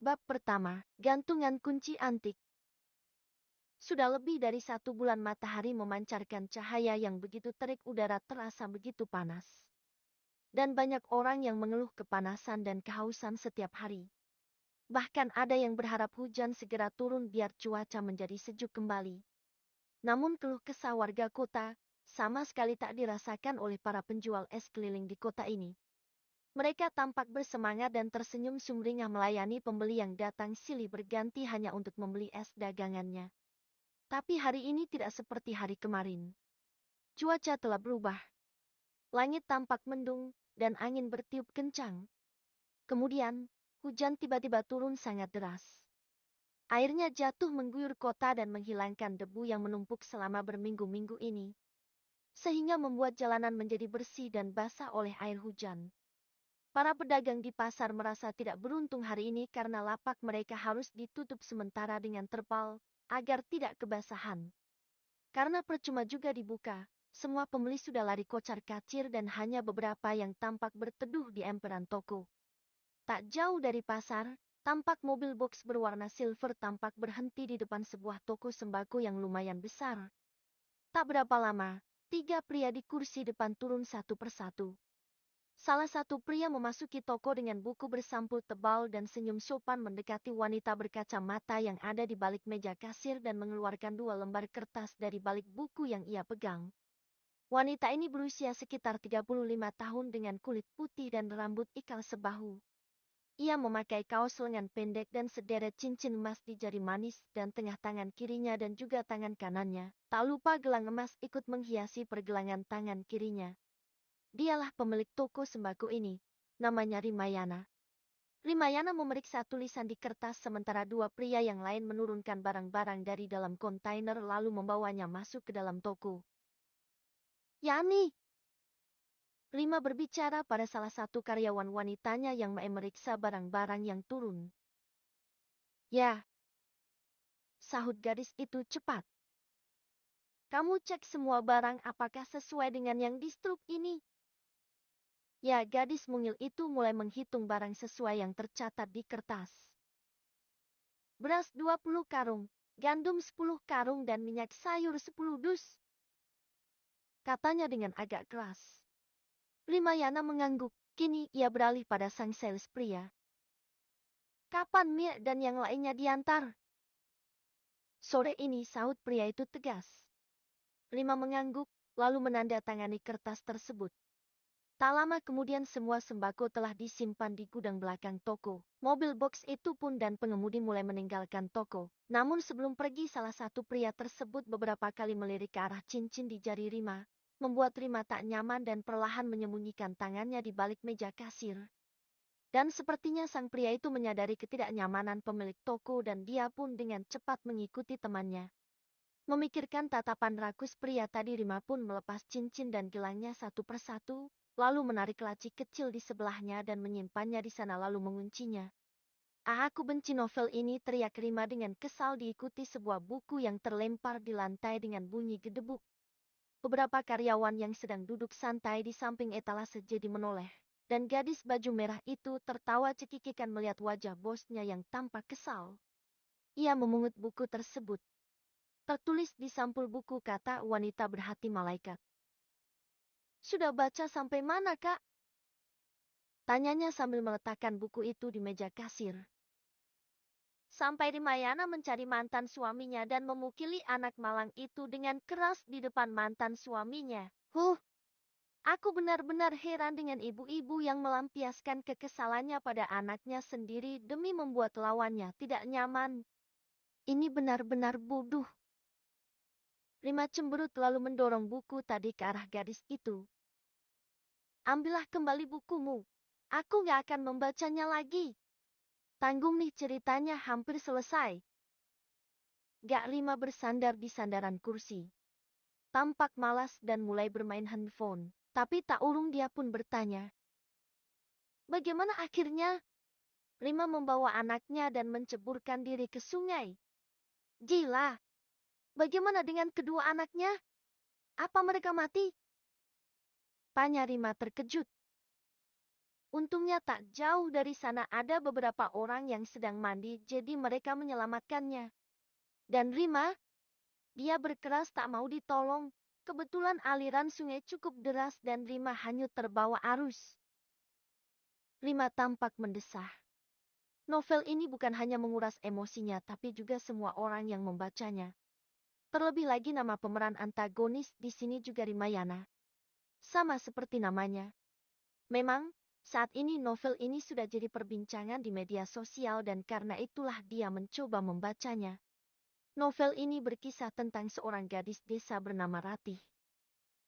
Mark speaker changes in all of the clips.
Speaker 1: Bab pertama, gantungan kunci antik. Sudah lebih dari 1 bulan matahari memancarkan cahaya yang begitu terik, udara terasa begitu panas. Dan banyak orang yang mengeluh kepanasan dan kehausan setiap hari. Bahkan ada yang berharap hujan segera turun biar cuaca menjadi sejuk kembali. Namun keluh kesah warga kota sama sekali tak dirasakan oleh para penjual es keliling di kota ini. Mereka tampak bersemangat dan tersenyum sumringah melayani pembeli yang datang silih berganti hanya untuk membeli es dagangannya. Tapi hari ini tidak seperti hari kemarin. Cuaca telah berubah. Langit tampak mendung dan angin bertiup kencang. Kemudian, hujan tiba-tiba turun sangat deras. Airnya jatuh mengguyur kota dan menghilangkan debu yang menumpuk selama berminggu-minggu ini. Sehingga membuat jalanan menjadi bersih dan basah oleh air hujan. Para pedagang di pasar merasa tidak beruntung hari ini karena lapak mereka harus ditutup sementara dengan terpal, agar tidak kebasahan. Karena percuma juga dibuka, semua pembeli sudah lari kocar-kacir dan hanya beberapa yang tampak berteduh di emperan toko. Tak jauh dari pasar, tampak mobil box berwarna silver tampak berhenti di depan sebuah toko sembako yang lumayan besar. Tak berapa lama, 3 pria di kursi depan turun satu persatu. Salah satu pria memasuki toko dengan buku bersampul tebal dan senyum sopan mendekati wanita berkacamata yang ada di balik meja kasir dan mengeluarkan 2 lembar kertas dari balik buku yang ia pegang. Wanita ini berusia sekitar 35 tahun dengan kulit putih dan rambut ikal sebahu. Ia memakai kaos lengan pendek dan sederet cincin emas di jari manis dan tengah tangan kirinya dan juga tangan kanannya. Tak lupa gelang emas ikut menghiasi pergelangan tangan kirinya. Dialah pemilik toko sembako ini, namanya Rimayana. Rimayana memeriksa tulisan di kertas sementara 2 pria yang lain menurunkan barang-barang dari dalam kontainer lalu membawanya masuk ke dalam toko. Yani! Rima berbicara pada salah satu karyawan wanitanya yang memeriksa barang-barang yang turun. Ya, sahut gadis itu cepat. Kamu cek semua barang apakah sesuai dengan yang di struk ini? Ya, gadis mungil itu mulai menghitung barang sesuai yang tercatat di kertas. Beras 20 karung, gandum 10 karung dan minyak sayur 10 dus. Katanya dengan agak keras. Rimayana mengangguk, kini ia beralih pada sang sales pria. Kapan Mia dan yang lainnya diantar? Sore ini, sahut pria itu tegas. Rima mengangguk, lalu menandatangani kertas tersebut. Tak lama kemudian semua sembako telah disimpan di gudang belakang toko. Mobil box itu pun dan pengemudi mulai meninggalkan toko. Namun sebelum pergi salah satu pria tersebut beberapa kali melirik ke arah cincin di jari Rima. Membuat Rima tak nyaman dan perlahan menyembunyikan tangannya di balik meja kasir. Dan sepertinya sang pria itu menyadari ketidaknyamanan pemilik toko dan dia pun dengan cepat mengikuti temannya. Memikirkan tatapan rakus pria tadi, Rima pun melepas cincin dan gelangnya satu persatu. Lalu menarik laci kecil di sebelahnya dan menyimpannya di sana lalu menguncinya. Ah, aku benci novel ini, teriak Rima dengan kesal diikuti sebuah buku yang terlempar di lantai dengan bunyi gedebuk. Beberapa karyawan yang sedang duduk santai di samping etalase jadi menoleh. Dan gadis baju merah itu tertawa cekikikan melihat wajah bosnya yang tampak kesal. Ia memungut buku tersebut. Tertulis di sampul buku kata wanita berhati malaikat. Sudah baca sampai mana, Kak? Tanyanya sambil meletakkan buku itu di meja kasir. Sampai Rimayana mencari mantan suaminya dan memukuli anak malang itu dengan keras di depan mantan suaminya. Aku benar-benar heran dengan ibu-ibu yang melampiaskan kekesalannya pada anaknya sendiri demi membuat lawannya tidak nyaman. Ini benar-benar bodoh. Rima cemberut lalu mendorong buku tadi ke arah gadis itu. Ambillah kembali bukumu. Aku gak akan membacanya lagi. Tanggung nih, ceritanya hampir selesai. Gak Rima bersandar di sandaran kursi. Tampak malas dan mulai bermain handphone. Tapi tak urung dia pun bertanya. Bagaimana akhirnya? Rima membawa anaknya dan menceburkan diri ke sungai. Gila. Bagaimana dengan kedua anaknya? Apa mereka mati? Tanya Rima terkejut. Untungnya tak jauh dari sana ada beberapa orang yang sedang mandi, jadi mereka menyelamatkannya. Dan Rima, dia berkeras tak mau ditolong. Kebetulan aliran sungai cukup deras dan Rima hanyut terbawa arus. Rima tampak mendesah. Novel ini bukan hanya menguras emosinya, tapi juga semua orang yang membacanya. Terlebih lagi nama pemeran antagonis di sini juga Rimayana. Sama seperti namanya. Memang, saat ini novel ini sudah jadi perbincangan di media sosial dan karena itulah dia mencoba membacanya. Novel ini berkisah tentang seorang gadis desa bernama Ratih.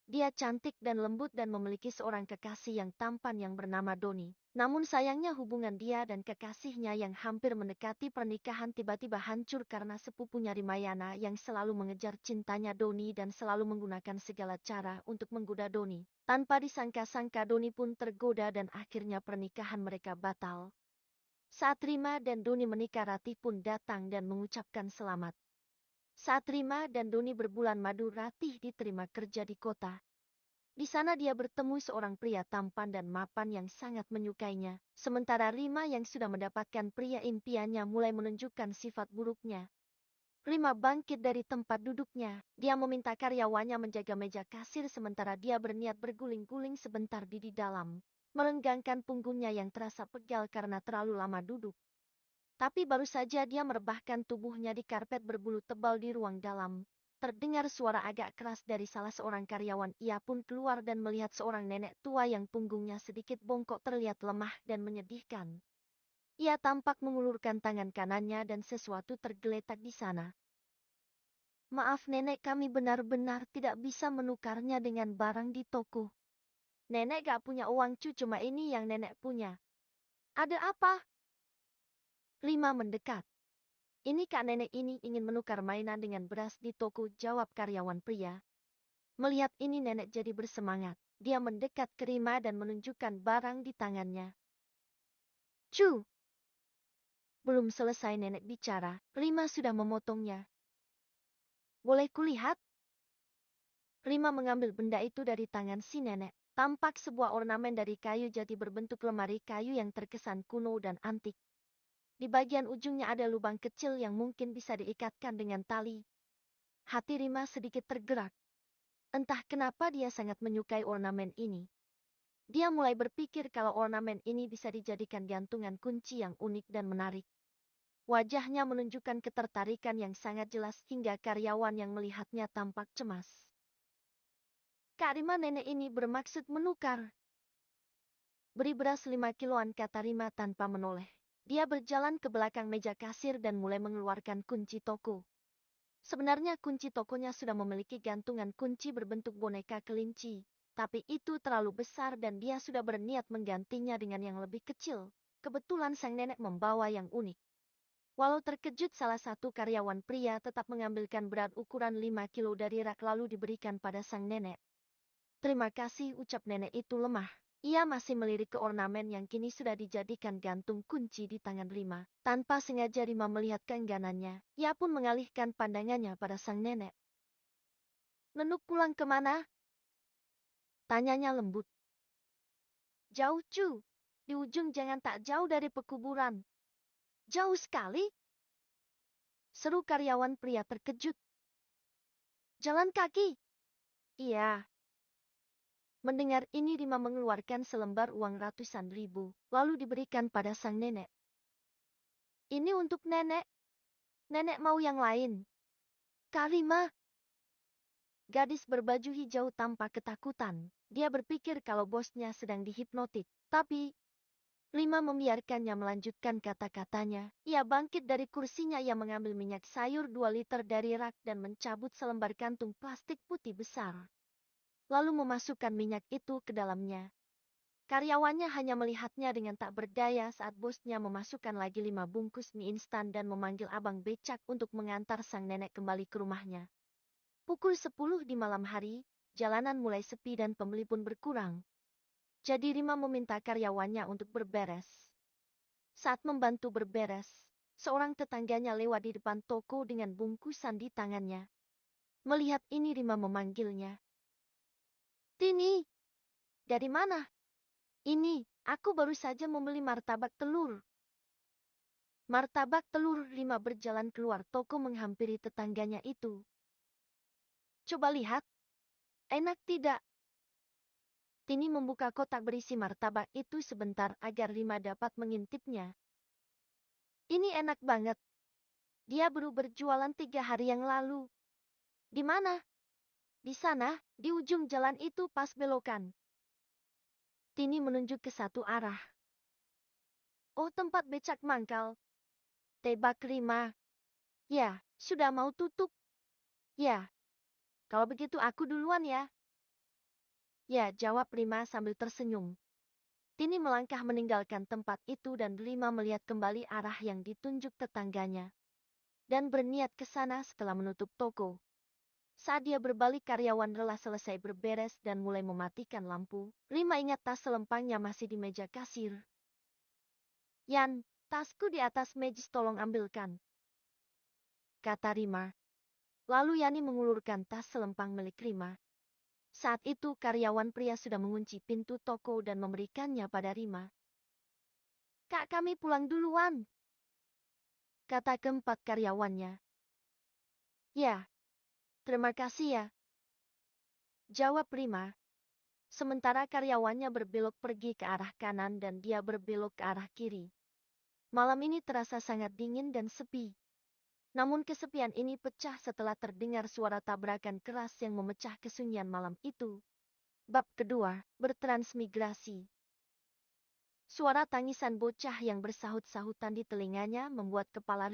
Speaker 1: Dia cantik dan lembut dan memiliki seorang kekasih yang tampan yang bernama Doni. Namun sayangnya hubungan dia dan kekasihnya yang hampir mendekati pernikahan tiba-tiba hancur karena sepupunya Rimayana yang selalu mengejar cintanya Doni dan selalu menggunakan segala cara untuk menggoda Doni. Tanpa disangka-sangka Doni pun tergoda dan akhirnya pernikahan mereka batal. Saat Rima dan Doni menikah, Ratih pun datang dan mengucapkan selamat. Saat Rima dan Doni berbulan madu, Ratih diterima kerja di kota. Di sana dia bertemu seorang pria tampan dan mapan yang sangat menyukainya. Sementara Rima yang sudah mendapatkan pria impiannya mulai menunjukkan sifat buruknya. Rima bangkit dari tempat duduknya. Dia meminta karyawannya menjaga meja kasir sementara dia berniat berguling-guling sebentar di dalam. Merenggangkan punggungnya yang terasa pegal karena terlalu lama duduk. Tapi baru saja dia merebahkan tubuhnya di karpet berbulu tebal di ruang dalam. Terdengar suara agak keras dari salah seorang karyawan. Ia pun keluar dan melihat seorang nenek tua yang punggungnya sedikit bongkok terlihat lemah dan menyedihkan. Ia tampak mengulurkan tangan kanannya dan sesuatu tergeletak di sana. Maaf nenek, kami benar-benar tidak bisa menukarnya dengan barang di toko. Nenek gak punya uang cuma ini yang nenek punya. Ada apa? Rima mendekat. Ini kak, nenek ini ingin menukar mainan dengan beras di toko, jawab karyawan pria. Melihat ini nenek jadi bersemangat. Dia mendekat ke Rima dan menunjukkan barang di tangannya. Cu! Belum selesai nenek bicara, Rima sudah memotongnya. Boleh kulihat? Rima mengambil benda itu dari tangan si nenek. Tampak sebuah ornamen dari kayu jati berbentuk lemari kayu yang terkesan kuno dan antik. Di bagian ujungnya ada lubang kecil yang mungkin bisa diikatkan dengan tali. Hati Rima sedikit tergerak. Entah kenapa dia sangat menyukai ornamen ini. Dia mulai berpikir kalau ornamen ini bisa dijadikan gantungan kunci yang unik dan menarik. Wajahnya menunjukkan ketertarikan yang sangat jelas hingga karyawan yang melihatnya tampak cemas. Kak Rima, nenek ini bermaksud menukar. Beri beras 5 kiloan, kata Rima tanpa menoleh. Dia berjalan ke belakang meja kasir dan mulai mengeluarkan kunci toko. Sebenarnya kunci tokonya sudah memiliki gantungan kunci berbentuk boneka kelinci, tapi itu terlalu besar dan dia sudah berniat menggantinya dengan yang lebih kecil. Kebetulan sang nenek membawa yang unik. Walau terkejut, salah satu karyawan pria tetap mengambilkan berat ukuran 5 kilo dari rak lalu diberikan pada sang nenek. Terima kasih, ucap nenek itu lemah. Ia masih melirik ke ornamen yang kini sudah dijadikan gantung kunci di tangan Rima. Tanpa sengaja Rima melihat keengganannya. Ia pun mengalihkan pandangannya pada sang nenek. Nenuk pulang kemana? Tanyanya lembut. Jauh cu, di ujung jangan tak jauh dari pekuburan. Jauh sekali? Seru karyawan pria terkejut. Jalan kaki? Iya. Mendengar ini Rima mengeluarkan selembar uang ratusan ribu, lalu diberikan pada sang nenek. Ini untuk nenek. Nenek mau yang lain. Kak Rima. Gadis berbaju hijau tampak ketakutan. Dia berpikir kalau bosnya sedang dihipnotik. Tapi Rima membiarkannya melanjutkan kata-katanya. Ia bangkit dari kursinya, ia mengambil minyak sayur 2 liter dari rak dan mencabut selembar kantung plastik putih besar. Lalu memasukkan minyak itu ke dalamnya. Karyawannya hanya melihatnya dengan tak berdaya saat bosnya memasukkan lagi 5 bungkus mie instan dan memanggil abang becak untuk mengantar sang nenek kembali ke rumahnya. Pukul 10 di malam hari, jalanan mulai sepi dan pembeli pun berkurang. Jadi Rima meminta karyawannya untuk berberes. Saat membantu berberes, seorang tetangganya lewat di depan toko dengan bungkusan di tangannya. Melihat ini Rima memanggilnya. Tini, dari mana? Ini, Aku baru saja membeli martabak telur. Martabak telur. Rima berjalan keluar toko menghampiri tetangganya itu. Coba lihat. Enak tidak? Tini membuka kotak berisi martabak itu sebentar agar Rima dapat mengintipnya. Ini enak banget. Dia baru berjualan 3 hari yang lalu. Di mana? Di sana, di ujung jalan itu pas belokan. Tini menunjuk ke satu arah. Oh, tempat becak mangkal. Tebak Rima. Ya, sudah mau tutup. Ya, kalau begitu aku duluan ya. Ya, jawab Rima sambil tersenyum. Tini melangkah meninggalkan tempat itu dan Rima melihat kembali arah yang ditunjuk tetangganya. Dan berniat ke sana setelah menutup toko. Saat dia berbalik, karyawan lelah selesai berberes dan mulai mematikan lampu. Rima ingat tas selempangnya masih di meja kasir. Yan, tasku di atas meja, tolong ambilkan, kata Rima. Lalu Yani mengulurkan tas selempang milik Rima. Saat itu karyawan pria sudah mengunci pintu toko dan memberikannya pada Rima. Kak, kami pulang duluan, kata keempat karyawannya. Ya, terima kasih ya, jawab Rima. Sementara karyawannya berbelok pergi ke arah kanan dan dia berbelok ke arah kiri. Malam ini terasa sangat dingin dan sepi. Namun kesepian ini pecah setelah terdengar suara tabrakan keras yang memecah kesunyian malam itu. Bab kedua, bertransmigrasi. Suara tangisan bocah yang bersahut-sahutan di telinganya membuat kepala